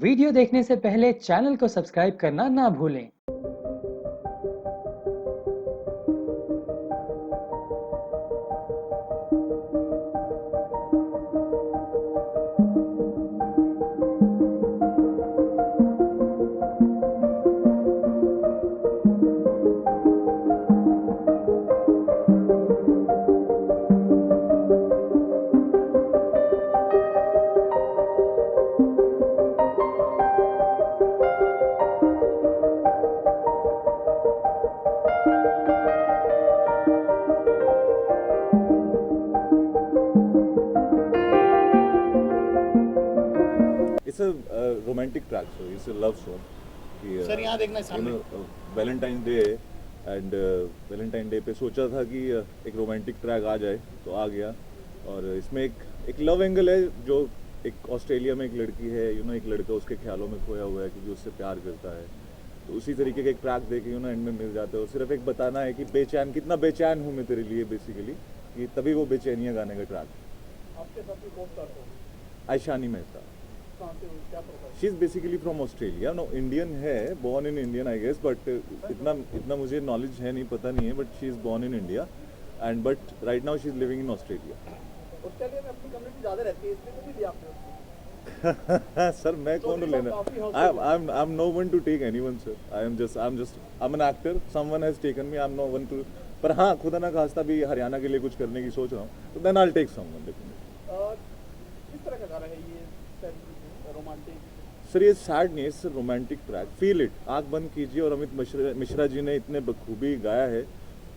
Video देखने से पहले चैनल को सब्सक्राइब करना ना भूलें। It's a romantic track, so it's a love song. कि सर यहाँ देखना सामने Valentine day and Valentine day पे सोचा था कि एक रोमांटिक ट्रैक आ जाए तो आ गया। और इसमें एक लव एंगल है जो एक ऑस्ट्रेलिया में एक लड़की है एक लड़का उसके ख्यालों में खोया हुआ है क्योंकि उससे प्यार करता है, तो उसी तरीके का एक ट्रैक देके एंड में मिल जाता है। और सिर्फ एक बताना है कि बेचैन कितना बेचैन हूँ मैं तेरे लिए बेसिकली, कि तभी वो बेचैनियाँ गाने का ट्रैक। आपके साथ भी कौन सा हो? आयशानी मेहता, कहाँ से हो? क्या profile? She is basically from Australia, no Indian है, born in Indian I guess, but इतना मुझे नॉलेज है नहीं, पता नहीं है, but she is born in India and but right now she is living in Australia. Australia में अपनी कम्युनिटी ज़्यादा रहती है, इसलिए तो नहीं दिया आपने। सर मैं कौन हूँ लेना? I am no one to take anyone sir, I am an actor, someone has taken me, I am no one to. पर हाँ, खुदा ना खास्ता भी हरियाणा के लिए कुछ करने की सोच रहा हूँ, तो then I will take someone definitely. किस तरह का गाना है ये? रोमांटिक? सर ये सैड नहीं है, sir romantic track, feel it. आंख बंद कीजिए और अमित मिश्रा जी ने इतने बखूबी गाया है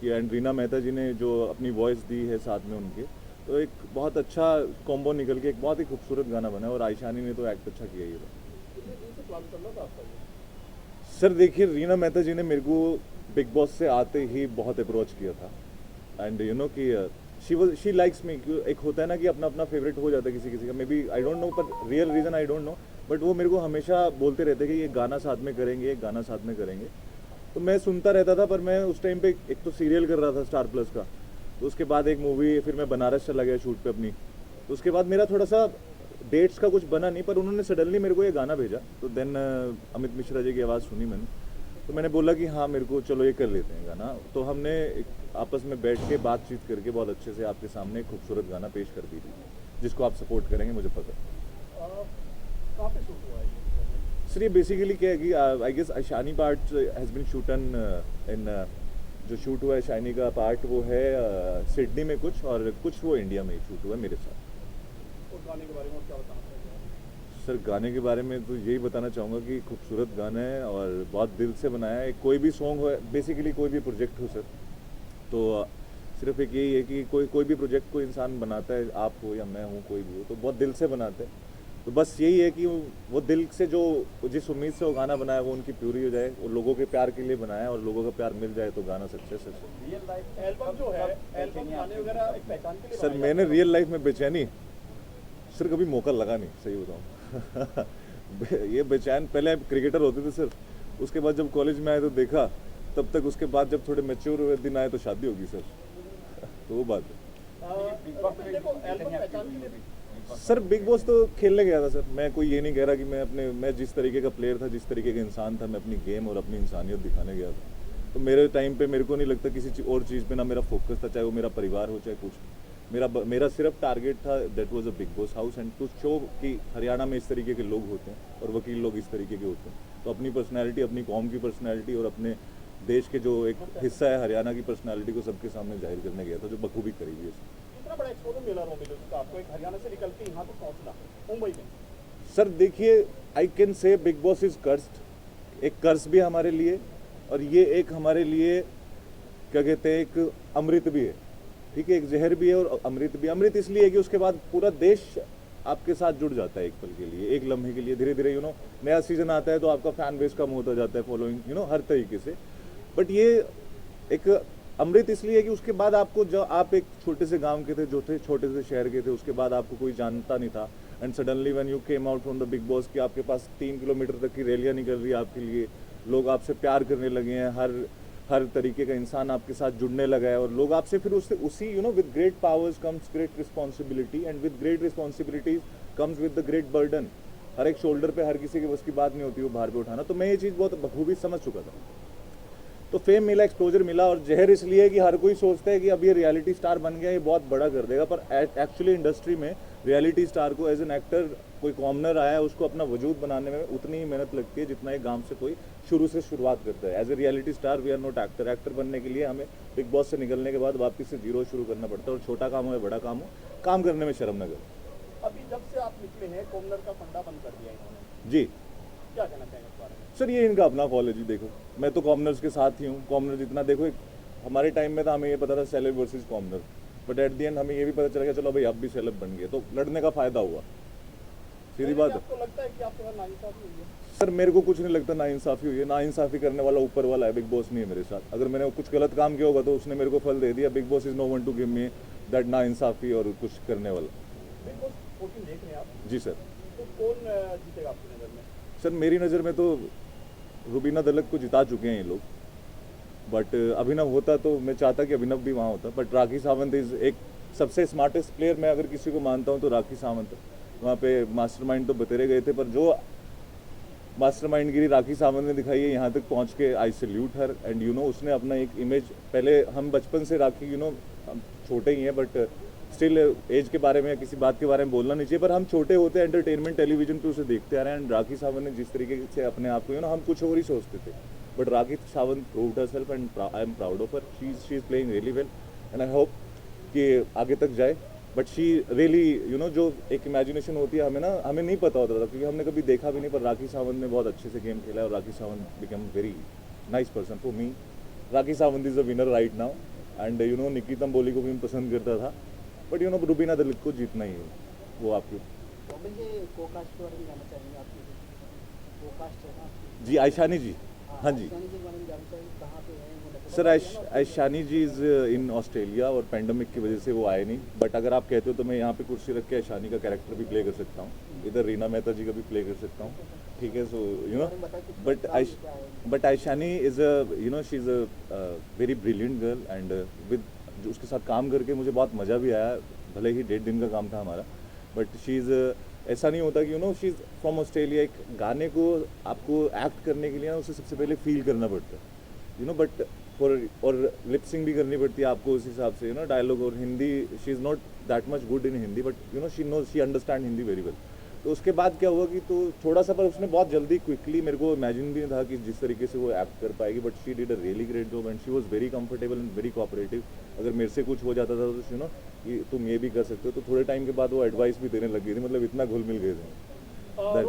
कि एंड रीना मेहता जी ने जो अपनी वॉइस दी है साथ में उनके, तो एक बहुत अच्छा कॉम्बो निकल के एक बहुत ही खूबसूरत गाना बना है। और आयशानी ने तो एक्ट अच्छा किया ही है। कितने दिन से प्लान चल रहा था आपका ये? सर देखिए, रीना मेहता जी ने मेरे को बिग बॉस से आते ही बहुत अप्रोच किया था एंड कि शी लाइक्स मी। एक होता है ना कि अपना अपना फेवरेट हो जाता है किसी किसी का, may be I don't know, पर real reason I don't know, but वो मेरे को हमेशा बोलते रहते कि ये गाना साथ में करेंगे, एक गाना साथ में करेंगे। तो मैं सुनता रहता था, पर मैं उस टाइम पे एक तो सीरियल कर रहा था स्टार प्लस का, तो उसके बाद एक मूवी, फिर मैं बनारस चला गया शूट पे अपनी, तो उसके बाद मेरा थोड़ा सा डेट्स का कुछ बना नहीं, पर उन्होंने सडनली मेरे को ये गाना भेजा, तो देन अमित मिश्रा जी की आवाज़ सुनी मैंने, तो मैंने बोला कि हाँ मेरे को चलो ये कर लेते हैं गाना। तो हमने एक आपस में बैठ के बातचीत करके बहुत अच्छे से आपके सामने एक खूबसूरत गाना पेश कर दी थी, जिसको आप सपोर्ट करेंगे मुझे पता है। कहाँ पे शूट हुआ है ये? सर ये बेसिकली क्या है कि I guess shiny part has been shooting in, जो शूट हुआ है शाइनी का पार्ट वो है सिडनी में कुछ, और कुछ वो इंडिया में ही शूट हुआ है मेरे साथ। और गाने के बारे में आप क्या बताना चाहेंगे? सर गाने के बारे में तो यही बताना चाहूँगा कि खूबसूरत गाना है और बहुत दिल से बनाया है। कोई भी सॉन्ग हो, बेसिकली कोई भी प्रोजेक्ट हो सर, तो सिर्फ एक यही है कि कोई भी प्रोजेक्ट को इंसान बनाता है, आप हो या मैं हूँ, कोई भी हो, तो बहुत दिल से बनाते हैं। तो बस यही है कि वो दिल से जो जिस उम्मीद से वो गाना बनाया वो उनकी पूरी हो जाए, वो लोगों के प्यार के लिए बनाया और लोगों का प्यार मिल जाए तो गाना सक्सेस है सर। रियल लाइफ एल्बम जो है, एल्बम गाने वगैरह एक पहचान के लिए सर मैंने रियल लाइफ में बेचैनी सर कभी मौका लगा नहीं, सही बताऊँ। ये बेचैन पहले क्रिकेटर होते थे सर, उसके बाद जब कॉलेज में आए तो देखा, तब तक उसके बाद जब थोड़े मैच्योर हुए दिन आए तो शादी होगी सर। तो वो बात है। देखो एल्बम पहचान के लिए सर बिग बॉस तो खेलने गया था सर, मैं कोई ये नहीं कह रहा कि मैं जिस तरीके का प्लेयर था, जिस तरीके का इंसान था, मैं अपनी गेम और अपनी इंसानियत दिखाने गया था। तो मेरे टाइम पे मेरे को नहीं लगता किसी और चीज़ पे ना मेरा फोकस था, चाहे वो मेरा परिवार हो चाहे कुछ। मेरा सिर्फ टारगेट था, that was a Bigg Boss house and to show कि हरियाणा में इस तरीके के लोग होते हैं और वकील लोग इस तरीके के होते हैं। तो अपनी पर्सनैलिटी, अपनी कौम की पर्सनैलिटी और अपने देश के जो एक हिस्सा है हरियाणा की पर्सनैलिटी को सबके सामने जाहिर करने गया था, जो बखूबी करी हुई है। इतना बड़ा एक्सपोजर मिला रोमिलो का आपको, एक हरियाणा से निकल के यहाँ तक पहुँचना मुंबई में। सर देखिए, I can say big Boss is cursed, एक कर्स भी हमारे लिए और ये एक हमारे लिए क्या कहते हैं, एक अमृत भी है, ठीक है, एक जहर भी है और अमृत भी। अमृत इसलिए है कि उसके बाद पूरा देश आपके साथ जुड़ जाता है एक पल के लिए, एक लम्हे के लिए। धीरे धीरे नया सीजन आता है तो आपका फैन बेस कम होता जाता है, फॉलोइंग हर तरीके से। बट ये एक अमृत इसलिए है कि उसके बाद आपको, जो आप एक छोटे से गांव के थे, जो थे छोटे से शहर के थे, उसके बाद आपको कोई जानता नहीं था, and suddenly when you came out from the big boss कि आपके पास 3 किलोमीटर तक की रैलियाँ निकल रही है आपके लिए, लोग आपसे प्यार करने लगे हैं, हर तरीके का इंसान आपके साथ जुड़ने लगा है, और लोग आपसे फिर उससे उसी with great powers comes great responsibility, and with great responsibilities comes with the great burden. हर एक शोल्डर पे हर किसी की बस की बात नहीं होती वो भार पे उठाना, तो मैं ये चीज़ बहुत बखूबी समझ चुका था। तो फेम मिला, एक्सपोजर मिला, और जहर इसलिए कि हर कोई सोचता है कि अब ये रियलिटी स्टार बन गया, ये बहुत बड़ा कर देगा, पर एक्चुअली इंडस्ट्री में रियलिटी स्टार को एज एन एक्टर कोई कॉमनर आया है उसको अपना वजूद बनाने में उतनी ही मेहनत लगती है जितना एक गांव से कोई शुरू से शुरुआत करता है। As a reality star we are not actor. Actor बनने के लिए हमें बिग बॉस से निकलने के बाद वापस से जीरो शुरू करना पड़ता है, और छोटा काम हो या बड़ा काम हो, काम करने में शर्म न करो। अभी जब से आप निकले हैं कॉर्नर का फंडा बंद कर दिया इन्होंने, जी क्या कहना चाहेंगे इस बारे में? सर, ये इनका अपना कॉलेज ही, देखो मैं तो कॉमनर्स के साथ ही हूँ। कॉमनर जितना देखो, हमारे टाइम में था हमें ये पता था celeb versus commoner, but at the and हमें ये भी पता चला कि चलो भाई अब भी सेलेब बन गए, तो लड़ने का फायदा हुआ, सीधी बात है। आपको लगता है कि आपके साथ नाइंसाफी हुई है? सर मेरे को कुछ नहीं लगता नाइंसाफी हुई है। नाइंसाफी करने वाला ऊपर वाला है, बिग बॉस नहीं है मेरे साथ। अगर मैंने कुछ गलत काम किया होगा तो उसने मेरे को फल दे दिया। Bigg Boss is no one to give me that नाइंसाफी और कुछ करने वाला। बिग बॉस 14 देख रहे हैं आप, जी सर। तो कौन जीतेगा आपकी नज़र में? सर मेरी नज़र में तो रुबीना दलक को जिता चुके हैं ये लोग, बट अभिनव होता तो मैं चाहता कि अभिनव भी वहाँ होता, बट राखी सावंत इज एक सबसे स्मार्टेस्ट प्लेयर मैं अगर किसी को मानता हूँ तो राखी सावंत। वहाँ पे मास्टरमाइंड तो बतेरे गए थे, पर जो मास्टरमाइंडगिरी राखी सावंत ने दिखाई है यहाँ तक पहुँच के, आई salute her. And you no उसने अपना एक इमेज, पहले हम बचपन से राखी, यू नो हम छोटे ही हैं बट स्टिल एज के बारे में किसी बात के बारे में बोलना नहीं चाहिए, पर हम छोटे होते हैं, एंटरटेनमेंट टेलीविजन पे उसे देखते आ रहे हैं। एंड राखी सावंत ने जिस तरीके से अपने आप को, यू नो हम कुछ और ही सोचते थे, but Rakhi Sawant proved herself and I am proud of her. She is playing really well and I hope कि आगे तक जाए। But she really, you know जो एक इमेजिनेशन होती है हमें ना, हमें नहीं पता होता था क्योंकि हमने कभी देखा भी नहीं, पर राखी सावंत ने बहुत अच्छे से गेम खेला है और Rakhi Sawant become very nice person for me. Rakhi Sawant is a winner right now. And you know Nikki Tamboli को भी मैं पसंद करता था, but you know Rubina Dilaik को जीतना ही है, वो आपकी। को-कास्ट के बारे में जानना चाहेंगे आपकी? को-कास्ट है ना आपकी? जी आयशानी जी, हाँ जी आयशानी जी के बारे में जानना चाहेंगे, कहाँ पे हैं वो? Sir. Ayshani ji is in Australia और पैंडमिक की वजह से वो आए नहीं, बट अगर आप कहते हो तो मैं यहाँ पे कुर्सी रख के आयशानी का कैरेक्टर भी प्ले कर सकता हूँ, इधर रीना मेहता जी का भी प्ले कर सकता हूँ, ठीक है। So you know but Ayshani is a, you know she is a very brilliant girl and with उसके साथ काम करके मुझे बहुत मज़ा भी आया, भले ही 1.5 दिन का काम था हमारा, बट शी इज़ ऐसा नहीं होता कि you know she is from Australia. एक गाने को आपको एक्ट करने के लिए ना उसे सबसे पहले फील करना पड़ता है, यू नो, बट और लिपसिंग भी करनी पड़ती है आपको उस हिसाब से, यू नो डायलॉग। और Hindi, she is not that much good in Hindi, but you know she understand Hindi very well. तो उसके बाद क्या हुआ कि तो थोड़ा सा, पर उसने बहुत जल्दी क्विकली, मेरे को इमेजिन भी नहीं था कि जिस तरीके से वो एक्ट कर पाएगी, but she did a really great job and she was very comfortable and very cooperative. अगर मेरे से कुछ हो जाता था तो यू नो कि तुम ये भी कर सकते हो, तो थोड़े टाइम के बाद वो एडवाइस भी देने लग गई थी, मतलब इतना घुल मिल गए थे।